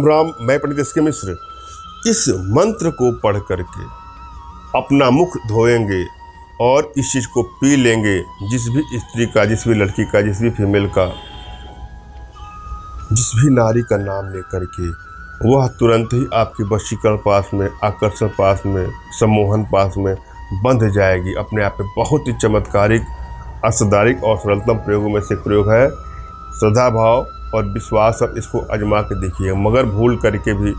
राम, मैं पंडित एस के मिश्र। इस मंत्र को पढ़ करके अपना मुख धोएंगे और इस चीज़ को पी लेंगे, जिस भी स्त्री का, जिस भी लड़की का, जिस भी फीमेल का, जिस भी नारी का नाम लेकर के वह तुरंत ही आपकी वशीकरण पास में, आकर्षण पास में, सम्मोहन पास में बंध जाएगी। अपने आप में बहुत ही चमत्कारिक, असरदायक और सरलतम प्रयोगों में से एक प्रयोग है। श्रद्धा भाव और विश्वास, अब इसको आजमा के देखिए, मगर भूल करके भी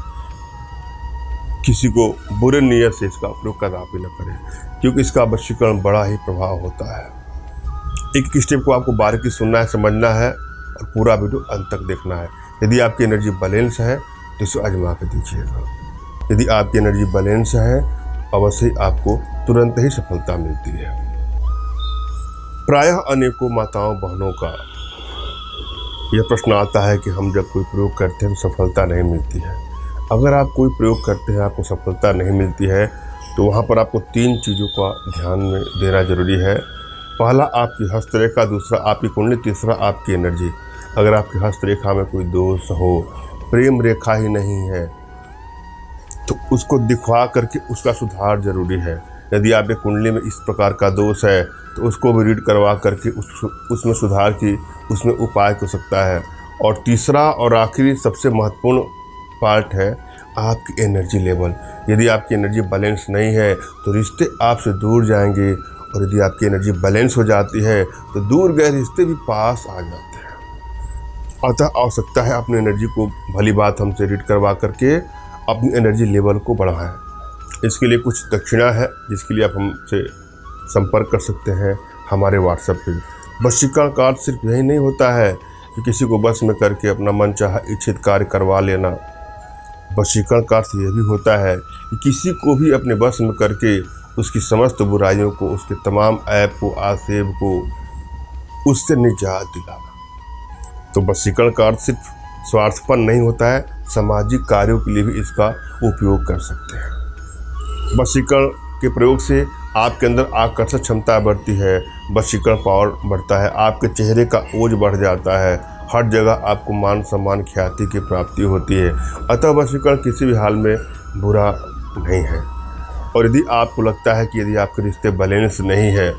किसी को बुरे नियत से इसका प्रयोग कदापि न करें, क्योंकि इसका वशीकरण बड़ा ही प्रभाव होता है। एक स्टेप को आपको बारीकी सुनना है, समझना है और पूरा वीडियो अंत तक देखना है। यदि आपकी एनर्जी बैलेंस है तो इसे आजमा के देखिएगा। यदि आपकी एनर्जी बैलेंस है, अवश्य ही आपको तुरंत ही सफलता मिलती है। प्रायः अनेकों माताओं बहनों का यह प्रश्न आता है कि हम जब कोई प्रयोग करते हैं तो सफलता नहीं मिलती है। अगर आप कोई प्रयोग करते हैं, आपको सफलता नहीं मिलती है, तो वहाँ पर आपको 3 चीज़ों का ध्यान में देना जरूरी है। पहला आपकी हस्तरेखा, दूसरा आपकी कुंडली, तीसरा आपकी एनर्जी। अगर आपकी हस्तरेखा में कोई दोष हो, प्रेम रेखा ही नहीं है, तो उसको दिखवा करके उसका सुधार जरूरी है। यदि आपकी कुंडली में इस प्रकार का दोष है तो उसको भी रीड करवा करके उसमें सुधार की, उसमें उपाय हो सकता है। और तीसरा और आखिरी सबसे महत्वपूर्ण पार्ट है आपकी एनर्जी लेवल। यदि आपकी एनर्जी बैलेंस नहीं है तो रिश्ते आपसे दूर जाएंगे, और यदि आपकी एनर्जी बैलेंस हो जाती है तो दूर गए रिश्ते भी पास आ जाते हैं। अतः आवश्यकता है अपनी एनर्जी को, भली बात हमसे रीड करवा करके अपनी एनर्जी लेवल को बढ़ाएं। इसके लिए कुछ दक्षिणा है, जिसके लिए आप हमसे संपर्क कर सकते हैं हमारे व्हाट्सएप पे। वशीकरण का अर्थ सिर्फ यही नहीं होता है कि किसी को बस में करके अपना मनचाहा इच्छित कार्य करवा लेना। वशीकरण का अर्थ यह भी होता है कि किसी को भी अपने बस में करके उसकी समस्त बुराइयों को, उसके तमाम ऐप को, आक्षेप को, उससे निजात दिलाना। तो वशीकरण का अर्थ सिर्फ स्वार्थपन नहीं होता है, सामाजिक कार्यों के लिए भी इसका उपयोग कर सकते हैं। वशीकरण के प्रयोग से आपके अंदर आकर्षण क्षमता बढ़ती है, वशीकरण पावर बढ़ता है, आपके चेहरे का ओज बढ़ जाता है, हर जगह आपको मान सम्मान, ख्याति की प्राप्ति होती है। अतः वशीकरण किसी भी हाल में बुरा नहीं है। और यदि आपको लगता है कि यदि आपके रिश्ते बैलेंस नहीं है,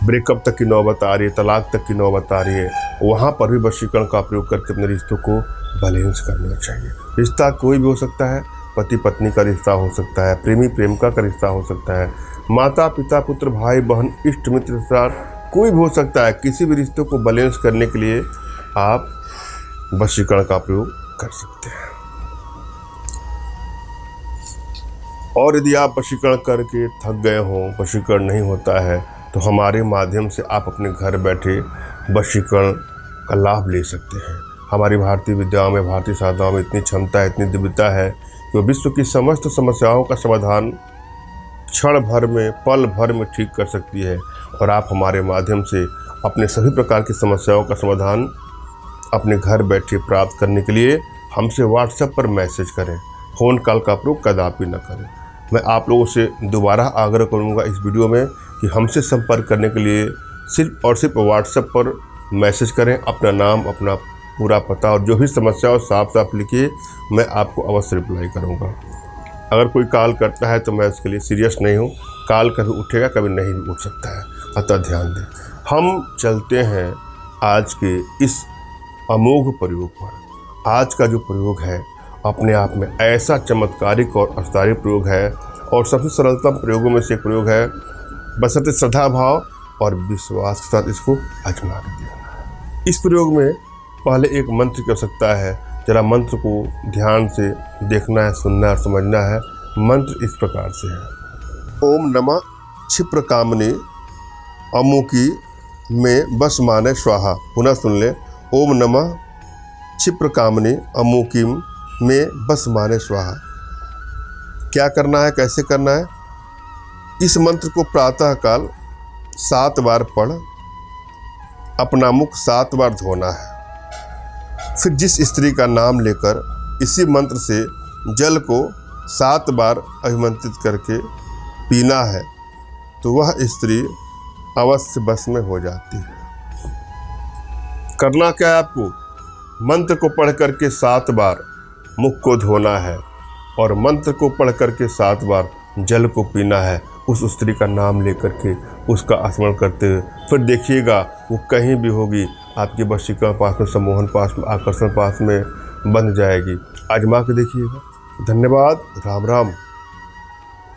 ब्रेकअप तक की नौबत आ रही है, तलाक तक की नौबत आ रही है, वहाँ पर भी वशीकरण का प्रयोग करके अपने रिश्तों को बैलेंस करना चाहिए। रिश्ता कोई भी हो सकता है, पति पत्नी का रिश्ता हो सकता है, प्रेमी प्रेमिका का रिश्ता हो सकता है, माता पिता पुत्र भाई बहन इष्ट मित्र रिश्तेदार, कोई भी हो सकता है। किसी भी रिश्तों को बैलेंस करने के लिए आप वशीकरण का प्रयोग कर सकते हैं। और यदि आप वशीकरण करके थक गए हों, वशीकरण नहीं होता है, तो हमारे माध्यम से आप अपने घर बैठे वशीकरण का लाभ ले सकते हैं। हमारी भारतीय विद्याओं में, भारतीय साधनाओं में इतनी क्षमता है, इतनी दिव्यता है कि वो विश्व की समस्त समस्याओं का समाधान क्षण भर में, पल भर में ठीक कर सकती है। और आप हमारे माध्यम से अपने सभी प्रकार की समस्याओं का समाधान अपने घर बैठे प्राप्त करने के लिए हमसे व्हाट्सएप पर मैसेज करें। फ़ोन कॉल का प्रयोग कदापि न करें। मैं आप लोगों से दोबारा आग्रह करूंगा इस वीडियो में कि हमसे संपर्क करने के लिए सिर्फ और सिर्फ व्हाट्सएप पर मैसेज करें। अपना नाम, अपना पूरा पता और जो भी समस्या हो साफ साफ लिखिए, मैं आपको अवश्य रिप्लाई करूंगा। अगर कोई कॉल करता है तो मैं उसके लिए सीरियस नहीं हूँ। कॉल कभी उठेगा, कभी नहीं भी उठ सकता है, अतः ध्यान दें। हम चलते हैं आज के इस अमोघ प्रयोग पर। आज का जो प्रयोग है अपने आप में ऐसा चमत्कारिक और असरदायक प्रयोग है, और सबसे सरलतम प्रयोगों में से एक प्रयोग है। बशर्ते श्रद्धा भाव और विश्वास के साथ इसको आजमा कर देखना है। इस प्रयोग में पहले एक मंत्र की आवश्यकता है। जरा मंत्र को ध्यान से देखना है, सुनना है, समझना है। मंत्र इस प्रकार से है। ओम नमः क्षिप्र कामनी अमुकी में बस माने स्वाहा। पुनः सुन ले। ओम नमः क्षिप्र कामनी अमुकी में बस माने स्वाहा। क्या करना है, कैसे करना है? इस मंत्र को प्रातः काल 7 बार पढ़ अपना मुख 7 बार धोना है। फिर जिस स्त्री का नाम लेकर इसी मंत्र से जल को 7 बार अभिमंत्रित करके पीना है, तो वह स्त्री अवश्य बस में हो जाती है। करना क्या है आपको? मंत्र को पढ़ करके 7 बार मुख को धोना है और मंत्र को पढ़ करके 7 बार जल को पीना है। उस स्त्री का नाम लेकर के उसका स्मरण करते हुए फिर देखिएगा वो कहीं भी होगी आपके वशीकरण पास में, सम्मोहन पास में, आकर्षण पास में बंध जाएगी। आजमा के देखिएगा। धन्यवाद। राम राम।